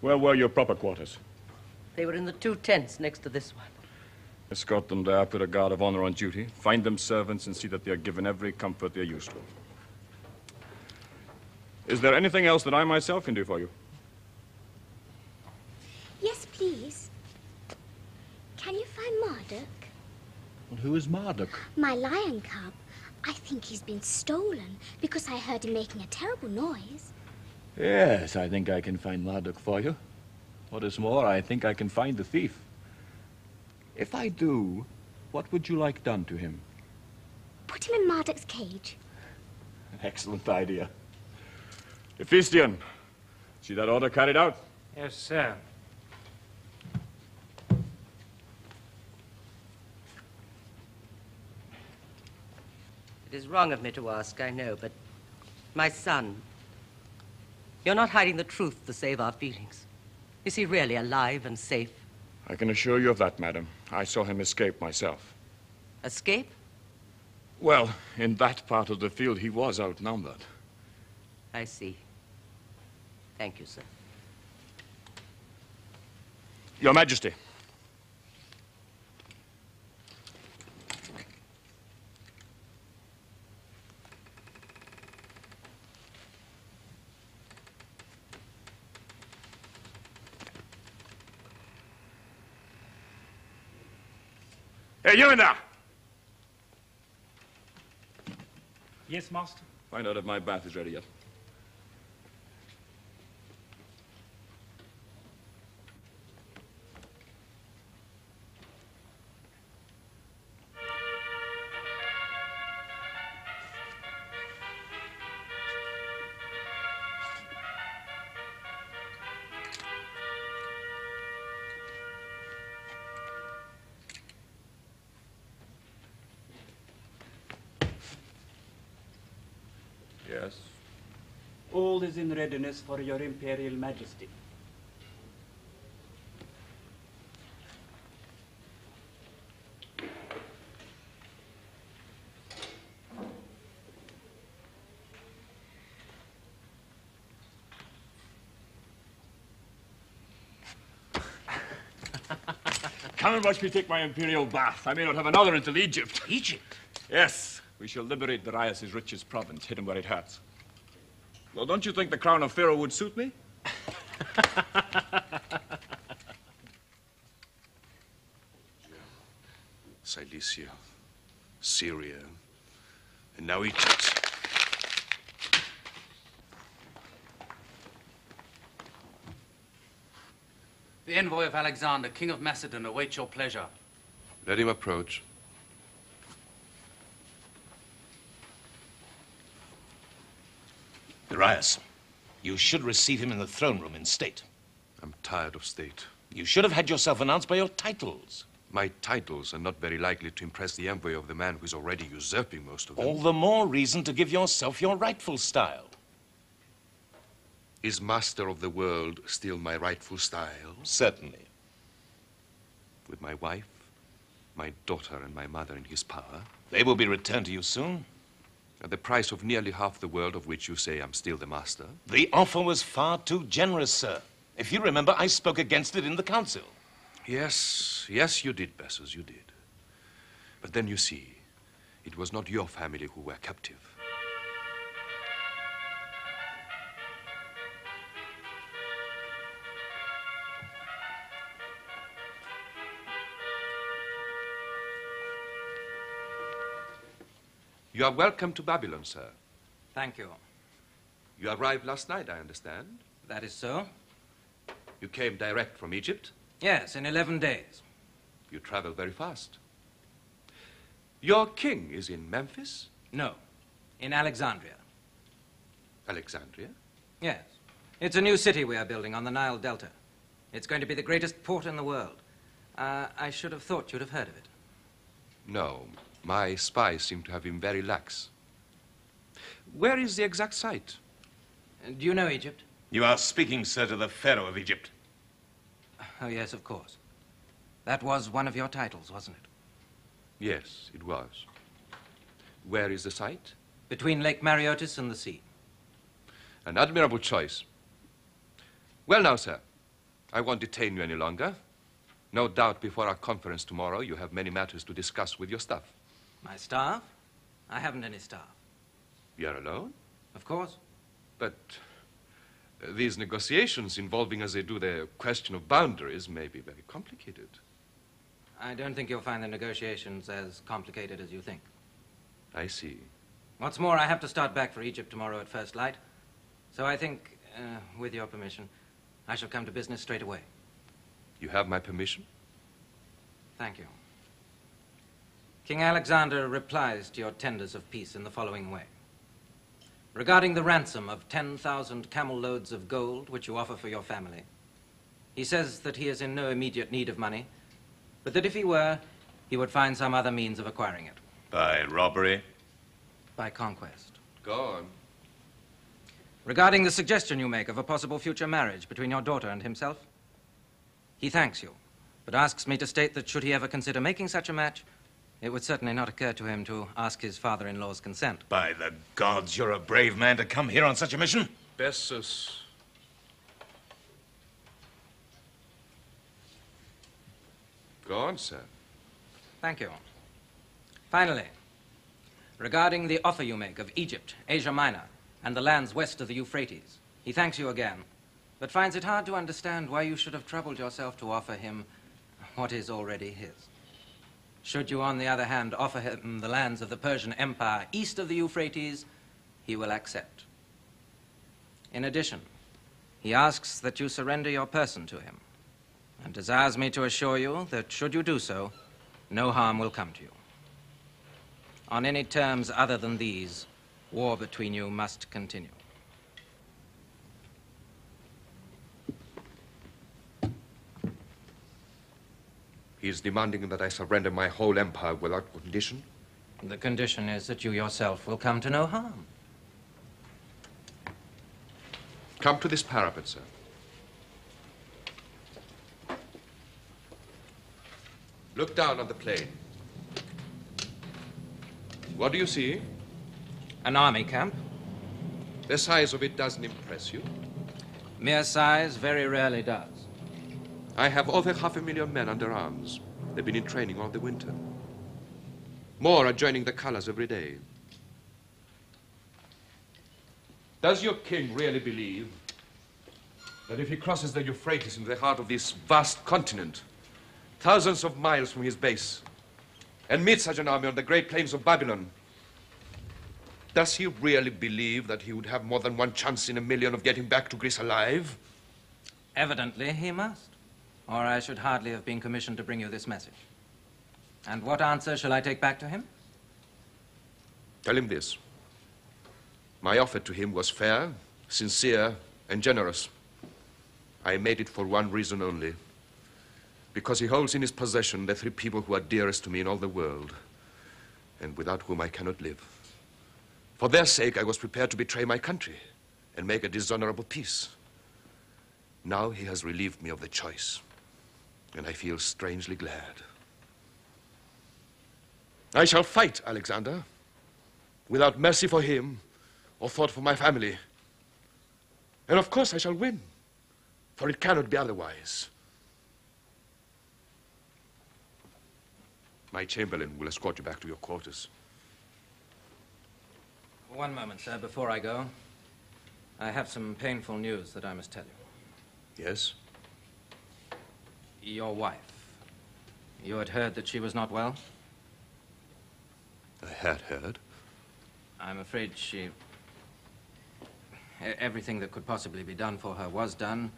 Where were your proper quarters? They were in the 2 tents next to this one. Escort them there, put a guard of honor on duty, find them servants, and see that they are given every comfort they're used to. Is there anything else that I myself can do for you? Yes, please. Can you find Marduk? Well, who is Marduk? My lion cub. I think he's been stolen because I heard him making a terrible noise. Yes, I think I can find Marduk for you. What is more, I think I can find the thief. If I do, what would you like done to him? Put him in Marduk's cage. An excellent idea. Hephaestion, see that order carried out? Yes, sir. It is wrong of me to ask, I know, but my son, you're not hiding the truth to save our feelings. Is he really alive and safe? I can assure you of that, madam. I saw him escape myself. Escape? Well, in that part of the field, he was outnumbered. I see. Thank you, sir. Your Majesty. Hey, you in there! Yes, master. Find out if my bath is ready yet. Yes. All is in readiness for your Imperial Majesty. Come and watch me take my imperial bath. I may not have another until Egypt. Egypt? Yes. We shall liberate Darius' richest province, hit him where it hurts. Well, don't you think the crown of Pharaoh would suit me? Cilicia, Syria, and now Egypt. The envoy of Alexander, King of Macedon, awaits your pleasure. Let him approach. Darius, you should receive him in the throne room in state. I'm tired of state. You should have had yourself announced by your titles. My titles are not very likely to impress the envoy of the man who's already usurping most of them. All the more reason to give yourself your rightful style. Is master of the world still my rightful style? Certainly. With my wife, my daughter, and my mother in his power? They will be returned to you soon. At the price of nearly half the world of which you say I'm still the master? The offer was far too generous, sir. If you remember, I spoke against it in the council. Yes, you did, Bessus, you did. But then you see, it was not your family who were captive. You are welcome to Babylon, sir. Thank you. You arrived last night, I understand. That is so? You came direct from Egypt? Yes, in 11 days. You travel very fast. Your king is in Memphis? No, in Alexandria. Alexandria? Yes. It's a new city we are building on the Nile Delta. It's going to be the greatest port in the world. I should have thought you'd have heard of it. No. My spies seem to have been very lax. Where is the exact site? Do you know Egypt? You are speaking, sir, to the Pharaoh of Egypt. Oh, yes, of course. That was one of your titles, wasn't it? Yes, it was. Where is the site? Between Lake Mareotis and the sea. An admirable choice. Well now, sir, I won't detain you any longer. No doubt before our conference tomorrow, you have many matters to discuss with your staff. My staff? I haven't any staff. You're alone? Of course. But these negotiations involving, as they do, the question of boundaries may be very complicated. I don't think you'll find the negotiations as complicated as you think. I see. What's more, I have to start back for Egypt tomorrow at first light. So I think, with your permission, I shall come to business straight away. You have my permission? Thank you. King Alexander replies to your tenders of peace in the following way. Regarding the ransom of 10,000 camel loads of gold, which you offer for your family, he says that he is in no immediate need of money, but that if he were, he would find some other means of acquiring it. By robbery? By conquest. Go on. Regarding the suggestion you make of a possible future marriage between your daughter and himself, he thanks you, but asks me to state that should he ever consider making such a match, it would certainly not occur to him to ask his father-in-law's consent. By the gods, you're a brave man to come here on such a mission. Bessus. Go on, sir. Thank you. Finally, regarding the offer you make of Egypt, Asia Minor, and the lands west of the Euphrates, he thanks you again, but finds it hard to understand why you should have troubled yourself to offer him what is already his. Should you, on the other hand, offer him the lands of the Persian Empire east of the Euphrates, he will accept. In addition, he asks that you surrender your person to him, and desires me to assure you that should you do so, no harm will come to you. On any terms other than these, war between you must continue. He is demanding that I surrender my whole empire without condition? The condition is that you yourself will come to no harm. Come to this parapet, sir. Look down on the plain. What do you see? An army camp. The size of it doesn't impress you. Mere size very rarely does. I have over 500,000 men under arms. They've been in training all the winter. More are joining the colors every day. Does your king really believe that if he crosses the Euphrates into the heart of this vast continent, thousands of miles from his base, and meets such an army on the great plains of Babylon, does he really believe that he would have more than one chance in a million of getting back to Greece alive? Evidently, he must. Or I should hardly have been commissioned to bring you this message. And what answer shall I take back to him? Tell him this. My offer to him was fair, sincere, and generous. I made it for one reason only. Because he holds in his possession the three people who are dearest to me in all the world, and without whom I cannot live. For their sake, I was prepared to betray my country and make a dishonorable peace. Now he has relieved me of the choice, and I feel strangely glad. I shall fight, Alexander, without mercy for him or thought for my family. And of course I shall win, for it cannot be otherwise. My chamberlain will escort you back to your quarters. One moment, sir, before I go. I have some painful news that I must tell you. Yes? Your wife. You had heard that she was not well? I had heard. I'm afraid everything that could possibly be done for her was done.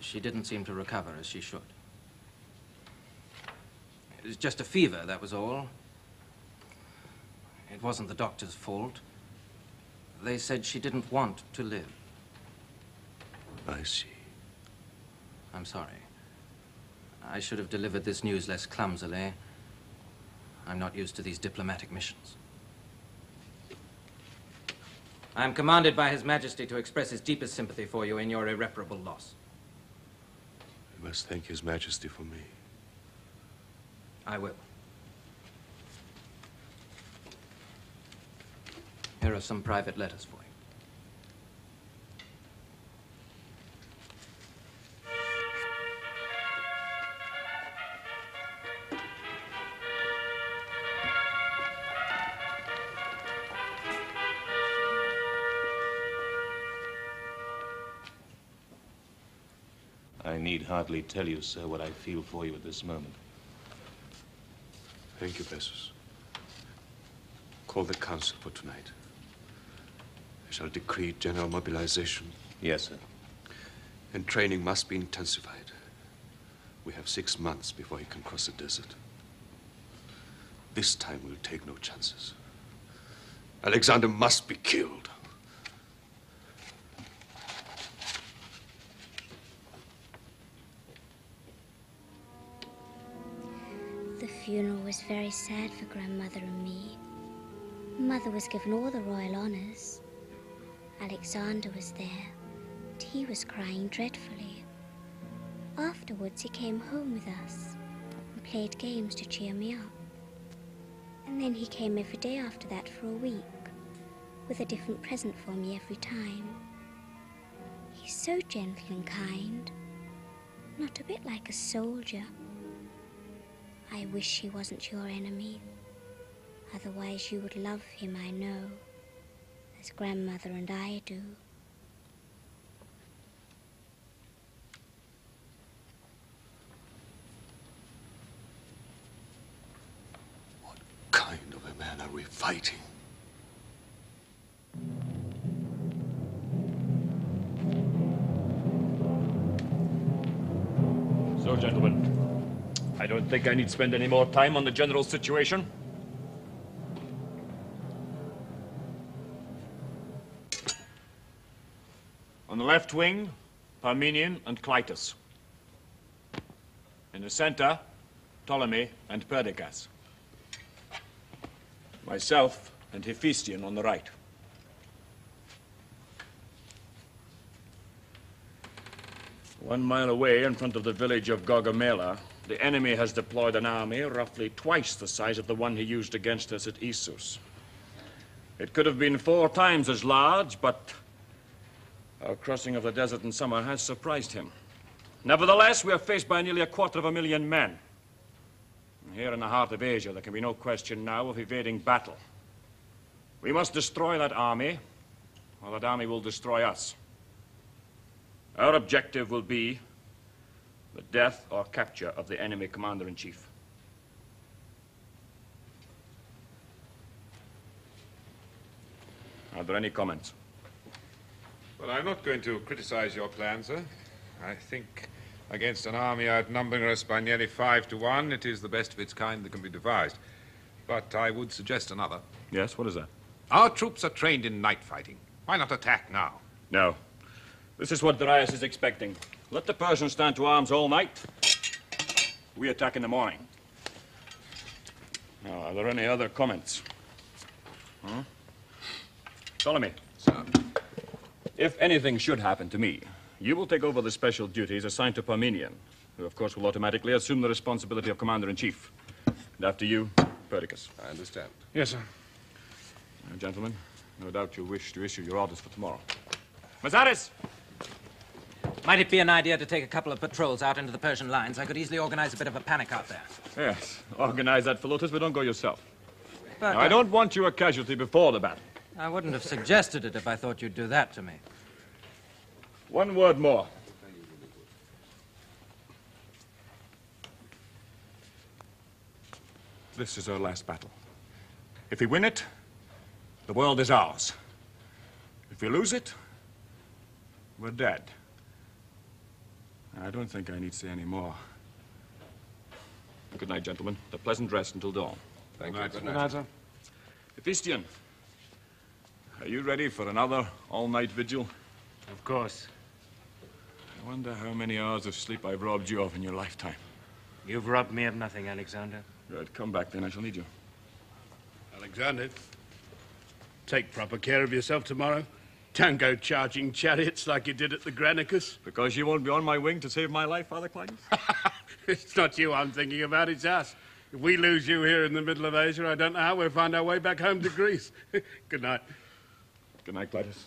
She didn't seem to recover as she should. It was just a fever, that was all. It wasn't the doctor's fault. They said she didn't want to live. I see. I'm sorry. I should have delivered this news less clumsily. I'm not used to these diplomatic missions. I'm commanded by His Majesty to express his deepest sympathy for you in your irreparable loss. You must thank His Majesty for me. I will. Here are some private letters for you. I need hardly tell you, sir, what I feel for you at this moment. Thank you, Bessus. Call the council for tonight. I shall decree general mobilization. Yes, sir. And training must be intensified. We have 6 months before he can cross the desert. This time we'll take no chances. Alexander must be killed. The funeral was very sad for Grandmother and me. Mother was given all the royal honors. Alexander was there, and he was crying dreadfully. Afterwards, he came home with us and played games to cheer me up. And then he came every day after that for a week, with a different present for me every time. He's so gentle and kind, not a bit like a soldier. I wish he wasn't your enemy. Otherwise you would love him, I know, as Grandmother and I do. What kind of a man are we fighting? So, gentlemen, I don't think I need spend any more time on the general situation. On the left wing, Parmenion and Clytus. In the center, Ptolemy and Perdiccas. Myself and Hephaestion on the right. One mile away, in front of the village of Gaugamela, the enemy has deployed an army roughly twice the size of the one he used against us at Issus. It could have been 4 times as large, but our crossing of the desert in summer has surprised him. Nevertheless, we are faced by nearly 250,000 men. Here in the heart of Asia, there can be no question now of evading battle. We must destroy that army, or that army will destroy us. Our objective will be the death or capture of the enemy commander-in-chief. Are there any comments? Well, I'm not going to criticize your plan, sir. I think against an army outnumbering us by nearly 5 to 1, it is the best of its kind that can be devised. But I would suggest another. Yes, what is that? Our troops are trained in night fighting. Why not attack now? No. This is what Darius is expecting. Let the Persians stand to arms all night. We attack in the morning. Now, are there any other comments? Ptolemy. Sir. If anything should happen to me, you will take over the special duties assigned to Parmenion, who, of course, will automatically assume the responsibility of commander-in-chief. And after you, Perdiccas. I understand. Yes, sir. Now, gentlemen, no doubt you wish to issue your orders for tomorrow. Mazaris! Might it be an idea to take a couple of patrols out into the Persian lines? I could easily organize a bit of a panic out there. Yes, organize that, Philotas, but don't go yourself. But Now, I don't want you a casualty before the battle. I wouldn't have suggested it if I thought you'd do that to me. One word more. This is our last battle. If we win it, the world is ours. If we lose it, we're dead. I don't think I need to say any more. Good night, gentlemen. A pleasant rest until dawn. Thank you. Good night, sir. Hephaestion, are you ready for another all-night vigil? Of course. I wonder how many hours of sleep I've robbed you of in your lifetime. You've robbed me of nothing, Alexander. Good. Come back then. I shall need you. Alexander, take proper care of yourself tomorrow. Don't go charging chariots like you did at the Granicus. Because you won't be on my wing to save my life, Father Clytus? It's not you I'm thinking about, it's us. If we lose you here in the middle of Asia, I don't know how we'll find our way back home to Greece. Good night. Good night, Clytus.